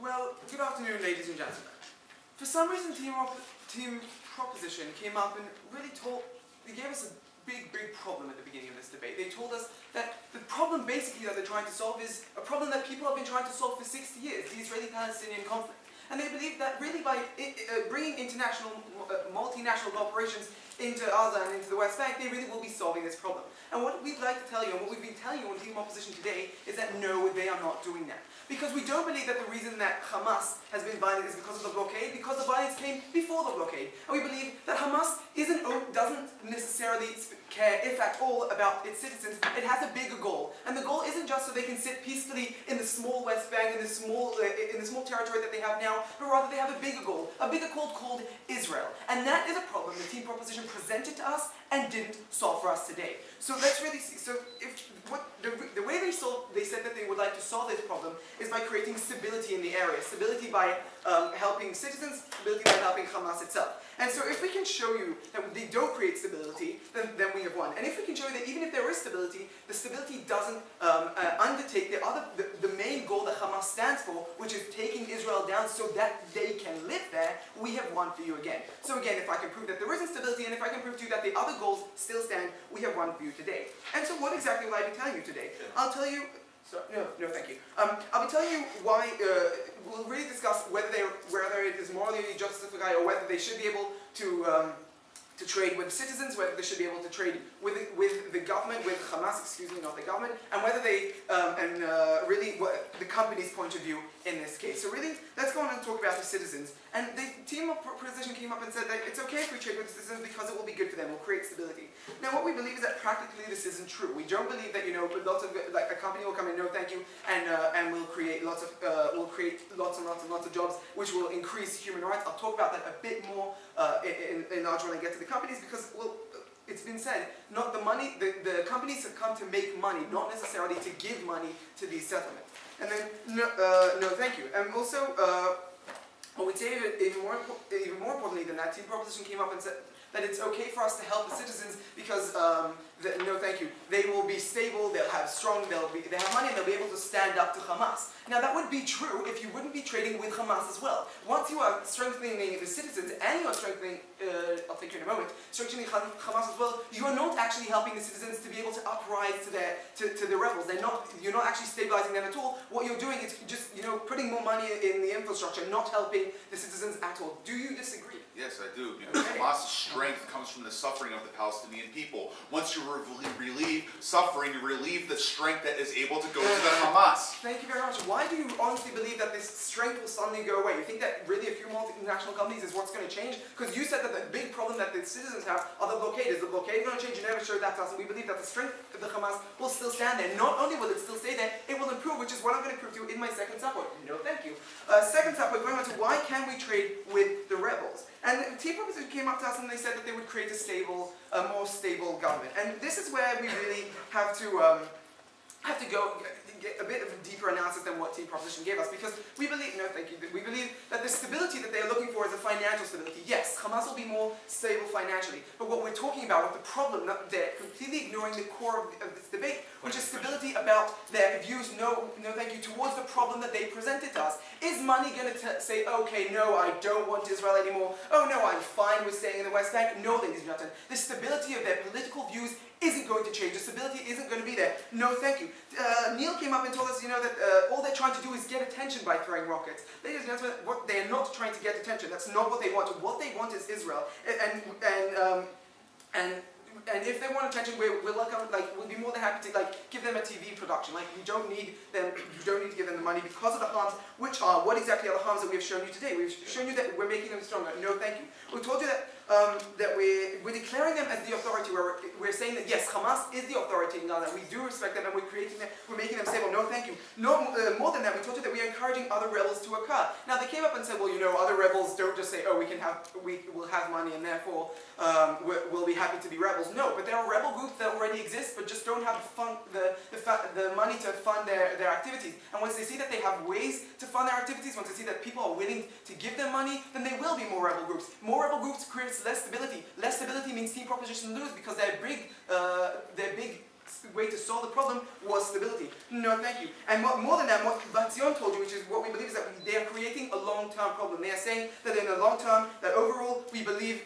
Well, good afternoon, ladies and gentlemen. For some reason, Team Proposition came up and really they gave us a big problem at the beginning of this debate. They told us that the problem basically that they're trying to solve is a problem that people have been trying to solve for 60 years, the Israeli-Palestinian conflict. And they believe that really by bringing international, multinational corporations into Gaza and into the West Bank, they really will be solving this problem. And what we'd like to tell you, and what we've been telling you on Team Opposition today, is that no, they are not doing that. Because we don't believe that the reason that Hamas has been violent is because of the blockade, because the violence came before the blockade. And we believe that Hamas doesn't necessarily care, if at all, about its citizens. It has a bigger goal. And the goal isn't just so they can sit peacefully in the small West Bank, in the small territory that they have now, but rather they have a bigger goal called Israel. And that is a problem the Team Proposition presented to us and didn't solve for us today. So let's really see. So the way they said that they would like to solve this problem is by creating stability in the area. Stability by helping citizens, stability by helping Hamas itself. And so if we can show you that they don't create stability, then we have won. And if we can show you that even if there is stability, the stability doesn't undertake the main goal that Hamas stands for, which is taking Israel down so that they can live there, we have won for you again. So again, if I can prove that there isn't stability, and if I can prove to you that the other goals still stand, we have won for you today. And so what exactly will I be telling you today? I'll tell you... No, thank you. I'll be telling you why, we'll really discuss whether it is morally justified or whether they should be able to trade with citizens, whether they should be able to trade with the government, with Hamas, not the government, and whether they, really what the company's point of view in this case. So really, let's go on and talk about the citizens. And the Team of Proposition came up and said that it's okay if we trade with the citizens because it will be good for them, it will create stability. Now what we believe is that practically this isn't true. We don't believe that, lots of, like a company will come in, no thank you, and we'll create lots and lots of jobs, which will increase human rights. I'll talk about that a bit more in large when I get to the companies, because, well, it's been said, not the money, the companies have come to make money, not necessarily to give money to these settlements. And then, no thank you. And also, I would say even more importantly than that, Team Proposition came up and said that it's okay for us to help the citizens because, no thank you, they will be stable, they'll have they have money and they'll be able to stand up to Hamas. Now that would be true if you wouldn't be trading with Hamas as well. Once you are strengthening the citizens and you are strengthening, I'll take you in a moment, strengthening Hamas as well, you are not actually helping the citizens to be able to uprise to the rebels. You're not actually stabilizing them at all. What you're doing is just, putting more money in the infrastructure, not helping the citizens at all. Do you disagree? Yes, I do, because Hamas's strength comes from the suffering of the Palestinian people. Once you relieve suffering, you relieve the strength that is able to go to the Hamas. Thank you very much. Why do you honestly believe that this strength will suddenly go away? You think that really a few multinational companies is what's going to change? Because you said that the big problem that the citizens have are the blockade. Is the blockade going to change? You never showed that to us, and we believe that the strength of the Hamas will still stand there. Not only will it still stay there, it will improve, which is what I'm going to prove to you in my second subpoint. No, thank you. Second subpoint, going on to why can we trade with the rebels? And Team Proposition came up to us and they said that they would create a more stable government. And this is where we really have to go get a bit of a deeper analysis than what Team Proposition gave us, because we believe, no thank you, we believe that the stability that they're looking for is a financial stability. Yes, Hamas will be more stable financially, but what we're talking about, what the problem, they're completely ignoring the core of this debate, which is stability about their views, no thank you, towards the problem that they presented to us. Is money going to say, okay, no, I don't want Israel anymore, oh no, I'm fine with staying in the West Bank? No, ladies and gentlemen, the stability of their political views isn't going to change. The stability isn't going to be there. No, thank you. Neil came up and told us, that all they're trying to do is get attention by throwing rockets. Ladies and gentlemen, they're not trying to get attention. That's not what they want. What they want is Israel. And if they want attention, we'll be more than happy to give them a TV production. You don't need to give them the money because of the harms, which are what exactly are the harms that we have shown you today. We've shown you that we're making them stronger. No, thank you. We told you that we're declaring them as the authority. We're saying that yes, Hamas is the authority in Gaza. We do respect them, and we're making them stable. No, thank you. No, more than that, we told you that we are encouraging other rebels to occur. Now they came up and said, well, other rebels don't just say, oh, we'll have money, and therefore we'll be happy to be rebels. No, but there are rebel groups that already exist, but just don't have the money to fund their activities. And once they see that they have ways to fund their activities, once they see that people are willing to give them money, then there will be more rebel groups. More rebel groups creates less stability. Less stability means Team Proposition lose because their big way to solve the problem was stability. No, thank you. And more than that, what Batzion told you, which is what we believe, is that they are creating a long-term problem. They are saying that in the long term, that overall, we believe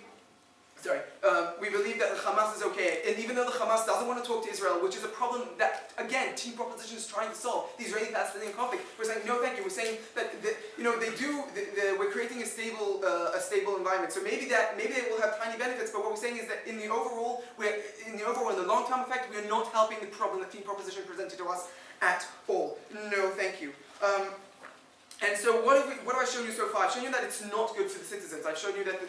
that the Hamas is okay. And even though the Hamas doesn't want to talk to Israel, which is a problem that, again, Team Proposition is trying to solve, the Israeli-Palestinian conflict, we're saying, no thank you. We're saying that, we're creating a stable environment. So maybe they will have tiny benefits, but what we're saying is that in the overall, in the long-term effect, we are not helping the problem that Team Proposition presented to us at all. No thank you. And so what have I shown you so far? I've shown you that it's not good for the citizens. I've shown you that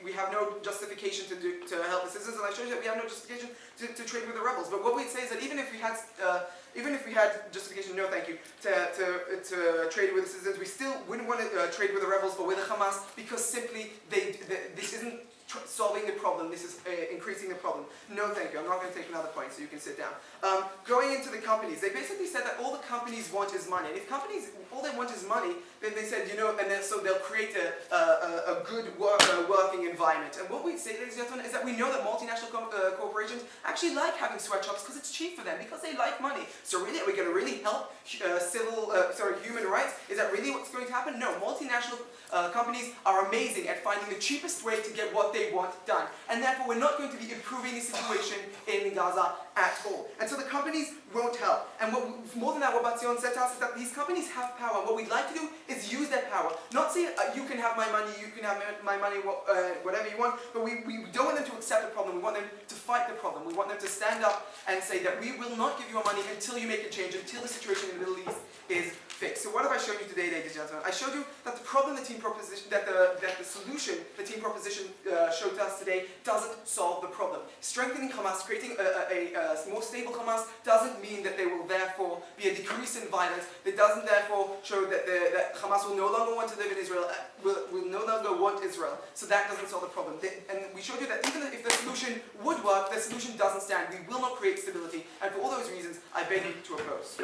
we have no justification to help the citizens, and I've shown you that we have no justification to trade with the rebels. But what we'd say is that even if we had justification, no thank you, to trade with the citizens, we still wouldn't want to trade with the rebels or with the Hamas, because simply this isn't solving the problem, this is increasing the problem. No thank you, I'm not going to take another point, so you can sit down. Going into the companies, they basically said that all the companies want is money. And if companies, all they want is money, then they said, so they'll create a good working environment. And what we say, ladies and gentlemen, is that we know that multinational corporations actually like having sweatshops because it's cheap for them, because they like money. So really, are we going to really help human rights? Is that really what's going to happen? No, multinational companies are amazing at finding the cheapest way to get what they want done. And therefore, we're not going to be improving the situation in Gaza at all. And so the companies won't help. And more than that, what Batzion said to us is that these companies have power. What we'd like to do is use their power. Not say, you can have my money, you can have my money, whatever you want, but we don't want them to accept the problem. We want them to fight the problem. We want them to stand up and say that we will not give you our money until you make a change, until the situation in the Middle East is fixed. So what have I shown you today, ladies and gentlemen? I showed you that the problem the solution the Team Proposition showed to us today doesn't solve the problem. Strengthening Hamas, creating a more stable Hamas, doesn't mean that there will therefore be a decrease in violence. It doesn't therefore show that Hamas will no longer want to live in Israel, will no longer want Israel. So that doesn't solve the problem. And we showed you that even if the solution would work, the solution doesn't stand. We will not create stability. And for all those reasons, I beg you to oppose.